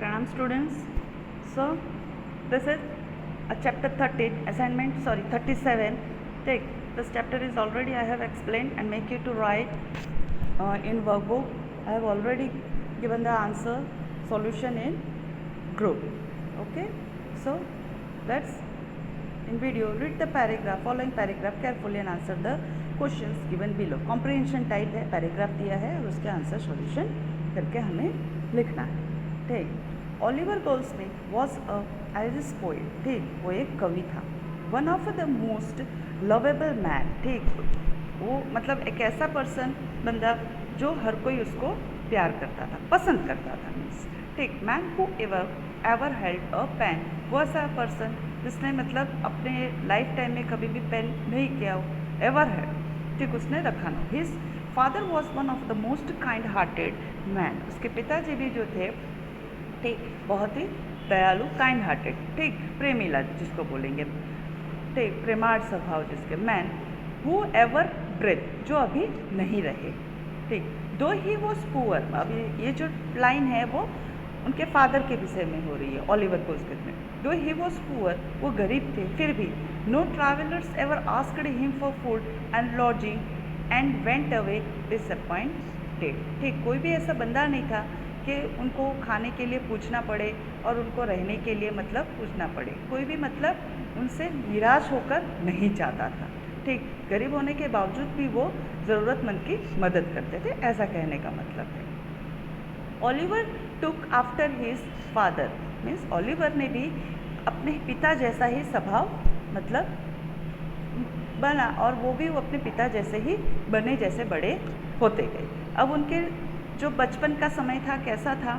Pranam students. So this is a chapter 13 assignment 37. Take this chapter is already I have explained and make you to write in workbook. I have already given the answer solution in group. Okay, so let's in video read the paragraph following paragraph carefully and answer the questions given below. Comprehension type है, paragraph दिया है और उसके answer solution करके हमें लिखना है. ठीक, Oliver Goldsmith was a Irish poet. ठीक, वो एक कवि था. One of the most lovable man. ठीक, वो मतलब एक ऐसा पर्सन बंदा जो हर कोई उसको प्यार करता था, पसंद करता था. मीन्स ठीक, man who ever held a pen. वो ऐसा पर्सन जिसने मतलब अपने लाइफ टाइम में कभी भी पेन नहीं किया हो, एवर हेल्ड. ठीक, उसने रखा ना. His father was one of the most kind hearted man. उसके पिताजी भी जो थे, ठीक, बहुत ही दयालु, काइंड हार्टेड, ठीक, प्रेमीला जिसको बोलेंगे, ठीक, प्रेमाळ स्वभाव जिसके. मैन हु एवर ब्रेथ, जो अभी नहीं रहे. ठीक, दो ही वॉज पुअर. अभी ये जो लाइन है वो उनके फादर के विषय में हो रही है, ओलिवर गोल्डस्मिथ में. दो ही वॉज पुअर, वो गरीब थे, फिर भी no travellers ever asked him for food and lodging and went away disappointed. ठीक, कोई भी ऐसा बंदा नहीं था कि उनको खाने के लिए पूछना पड़े और उनको रहने के लिए मतलब पूछना पड़े. कोई भी मतलब उनसे निराश होकर नहीं जाता था. ठीक, गरीब होने के बावजूद भी वो ज़रूरतमंद की मदद करते थे, ऐसा कहने का मतलब है. Oliver took after his father. Means Oliver ने भी अपने पिता जैसा ही स्वभाव मतलब बना और वो भी अपने पिता जैसे ही बने जैसे बड़े होते गए. अब उनके जो बचपन का समय था कैसा था,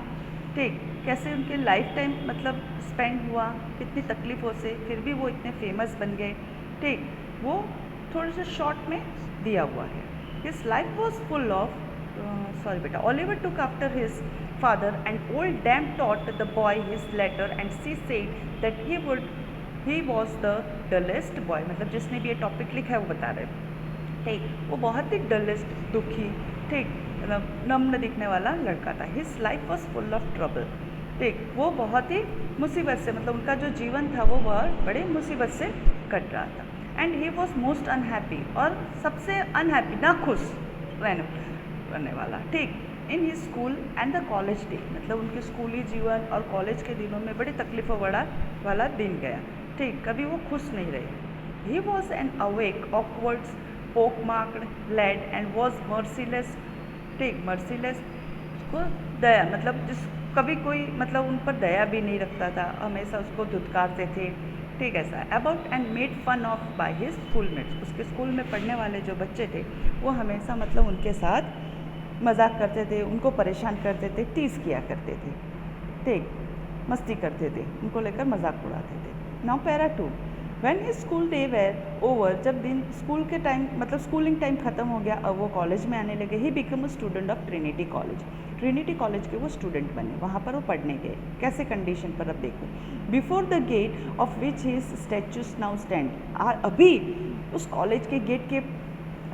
ठीक, कैसे उनके लाइफ टाइम मतलब स्पेंड हुआ, कितनी तकलीफ़ों से, फिर भी वो इतने फेमस बन गए. ठीक, वो थोड़े से शॉर्ट में दिया हुआ है. His life was full of बेटा. Oliver took after his father, and old dame taught the boy his letter, and she said that he was the dullest boy. मतलब जिसने भी ये टॉपिक लिखा है वो बता रहे. ठीक, वो बहुत ही डलेस्ट, दुखी, ठीक, मतलब नम्र दिखने वाला लड़का था. His life was full of trouble. ठीक, वो बहुत ही मुसीबत से मतलब उनका जो जीवन था वो बहुत बड़े मुसीबत से कट रहा था. And he was most unhappy, और सबसे अनहैप्पी, ना खुश रहने वाला. ठीक, in he school and the college day, मतलब उनके स्कूली जीवन और कॉलेज के दिनों में बड़ी तकलीफ़ों वाला दिन गया. ठीक, कभी वो खुश नहीं रहे. He was an awake awkward pock marked lad and was merciless. ठीक, मर्सीलेस को दया मतलब जिस कभी कोई मतलब उन पर दया भी नहीं रखता था, हमेशा उसको धुतकारते थे. ठीक, ऐसा. About and made fun of by his schoolmates. उसके स्कूल में पढ़ने वाले जो बच्चे थे वो हमेशा मतलब उनके साथ मजाक करते थे, उनको परेशान करते थे, टीज़ किया करते थे. ठीक, मस्ती करते थे, उनको लेकर मजाक उड़ाते थे. Now para 2. When his school day were over, जब दिन स्कूल के टाइम मतलब स्कूलिंग टाइम ख़त्म हो गया, अब वो कॉलेज में आने लगे. ही become a student of Trinity college. Trinity college के वो स्टूडेंट बने, वहाँ पर वो पढ़ने गए. कैसे कंडीशन पर, अब देखो. Before the gate of which his statues now stand. अभी उस कॉलेज के गेट के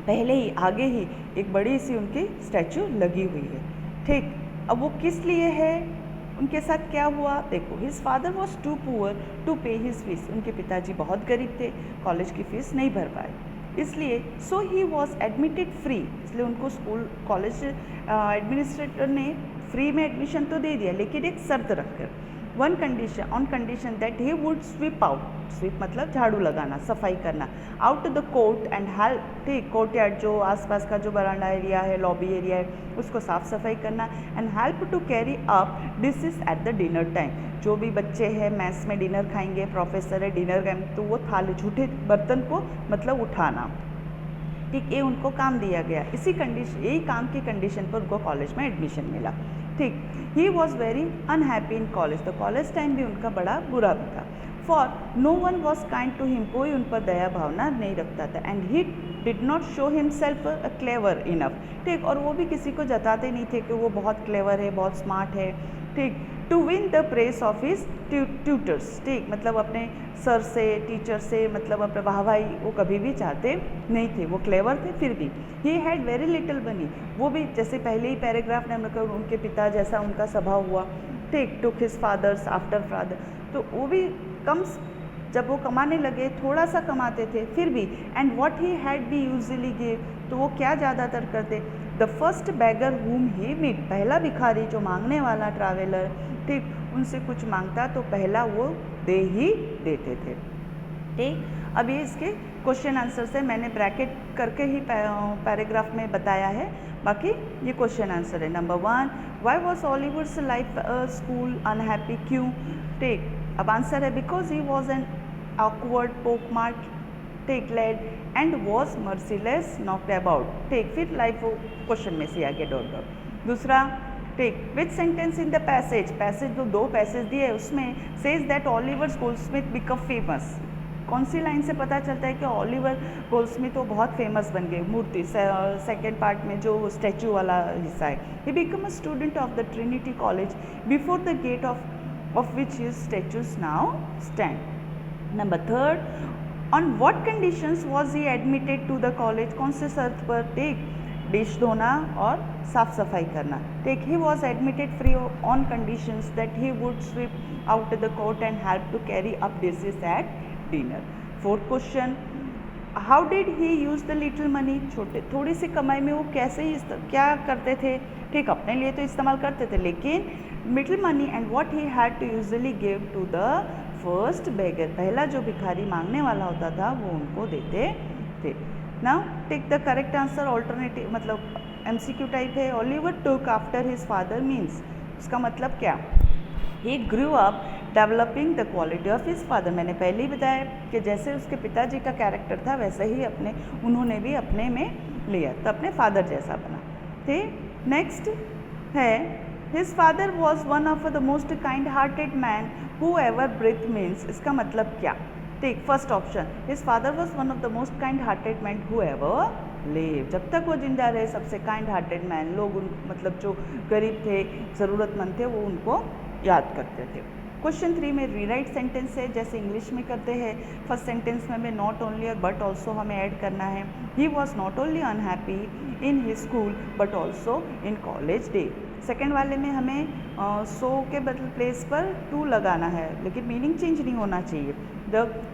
पहले ही आगे ही एक बड़ी सी उनकी स्टैचू लगी हुई है. ठीक, अब वो किस लिए है, उनके साथ क्या हुआ, देखो. His father was too poor to pay his fees. उनके पिताजी बहुत गरीब थे, कॉलेज की फ़ीस नहीं भर पाए, इसलिए so he was admitted free. इसलिए उनको स्कूल कॉलेज एडमिनिस्ट्रेटर ने फ्री में एडमिशन तो दे दिया, लेकिन एक शर्त रखकर. One condition, on condition that he would sweep out. Sweep मतलब झाड़ू लगाना, सफाई करना. Out the court and help. ठीक, कोर्ट यार्ड जो आसपास का जो बरांडा एरिया है, लॉबी एरिया है, उसको साफ सफाई करना. And help to carry up dishes at the dinner time. जो भी बच्चे हैं मैस में डिनर खाएंगे, प्रोफेसर है डिनर टाइम, तो वो थाली झूठे बर्तन को मतलब उठाना. ठीक, ये उनको काम दिया गया. इसी कंडीशन, यही काम की कंडीशन पर उनको कॉलेज में एडमिशन मिला. ठीक, he was very unhappy in college. तो कॉलेज टाइम भी उनका बड़ा बुरा था. For no one was kind to him. कोई उन पर दया भावना नहीं रखता था. And he did not show himself clever enough. ठीक, और वो भी किसी को जताते नहीं थे कि वो बहुत क्लेवर है, बहुत स्मार्ट है. ठीक, to win the praise of his tutors. ठीक, मतलब अपने सर से, टीचर से मतलब अपने वाहवाही वो कभी भी चाहते नहीं थे. वो क्लेवर थे फिर भी. He had very little money. वो भी जैसे पहले ही पैराग्राफ ने मतलब उनके पिता जैसा उनका स्वभाव हुआ, ठीक, took his father's after father, तो वो भी कम्स, जब वो कमाने लगे थोड़ा सा कमाते थे फिर भी, and what he had B usually give, तो वो क्या ज़्यादातर करते, द फर्स्ट बैगर हुम ही मीट, पहला भिखारी जो मांगने वाला ट्रैवलर, ठीक, उनसे कुछ मांगता तो पहला वो दे ही देते थे। ठीक, अब ये इसके क्वेश्चन आंसर से मैंने ब्रैकेट करके ही पैराग्राफ में बताया है, बाकी ये क्वेश्चन आंसर है। Number 1, why was ऑलिवर्स life school unhappy, क्यों, ठीक, अब आंसर है because he was N awkward pockmark, take led and was merciless knocked about, take, फिर लाइफ वो क्वेश्चन में से आगे डॉट डॉट। दूसरा, take, which sentence in the passage, passage जो 2 पैसेज दिए उसमें says that Oliver Goldsmith become famous, कौन सी लाइन से पता चलता है कि ऑलिवर गोल्डस्मिथ वो बहुत फेमस बन गए, मूर्ति सेकेंड पार्ट में जो स्टैचू वाला हिस्सा है, he become a student of the Trinity College before the gate of which his statues now stand. Number 3, on what conditions was he admitted to the college, कौन से शर्त पर, टेक, डिश धोना और साफ सफाई करना, take, he was admitted free on conditions that he would sweep out the court and help to carry up dishes at dinner. 4th question, how did he use the little money, थोड़ी सी कमाई में वो कैसे क्या करते थे, ठीक, अपने लिए तो इस्तेमाल करते थे, लेकिन middle money and what he had to usually give to the first beggar, पहला जो भिखारी मांगने वाला होता था वो उनको देते थे। Now take the correct answer, alternative मतलब MCQ टाइप है। Oliver took after his father means, उसका मतलब क्या, he grew up developing the quality of his father, मैंने पहले ही बताया कि जैसे उसके पिताजी का कैरेक्टर था वैसे ही उन्होंने भी अपने में लिया, तो अपने फादर जैसा बना। ठीक, नेक्स्ट है, his father was one of the most kind hearted man who ever breathe means, इसका मतलब क्या, ठीक, first option, his father was one of the most kind hearted man who ever live, जब तक वो जिंदा रहे सबसे काइंड हार्टेड मैन, लोग मतलब जो गरीब थे ज़रूरतमंद थे वो उनको याद करते थे। क्वेश्चन 3 में रीराइट सेंटेंस है, जैसे इंग्लिश में करते हैं, फर्स्ट सेंटेंस में हमें नॉट ओनली और बट ऑल्सो हमें ऐड करना है। He was not only unhappy in his school but also in college day, second वाले में हमें सो के बदले प्लेस पर टू लगाना है, लेकिन मीनिंग चेंज नहीं होना चाहिए।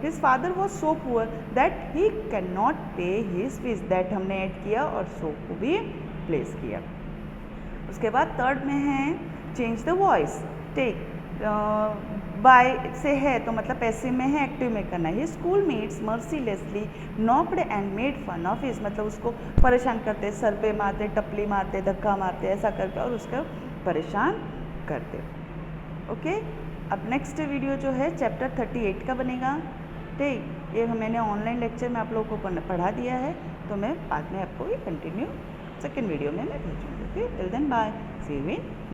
His father was so poor that he can not पे हिज फीस, दैट हमने ऐड किया और सो को भी प्लेस किया। उसके बाद थर्ड में है change the voice, take, by से है तो मतलब पैसिव में है, एक्टिव में करना है। Schoolmates mercilessly knocked and made fun of his, मतलब उसको परेशान करते, सर पे मारते, टपली मारते, धक्का मारते, ऐसा करके और उसको परेशान करते। ओके, अब नेक्स्ट वीडियो जो है चैप्टर 38 का बनेगा। ठीक, ये मैंने ऑनलाइन लेक्चर में आप लोगों को पढ़ा दिया है, तो मैं बाद में आपको ये कंटिन्यू सेकेंड वीडियो में मैं भेजूँगी। Okay, till then bye, see you in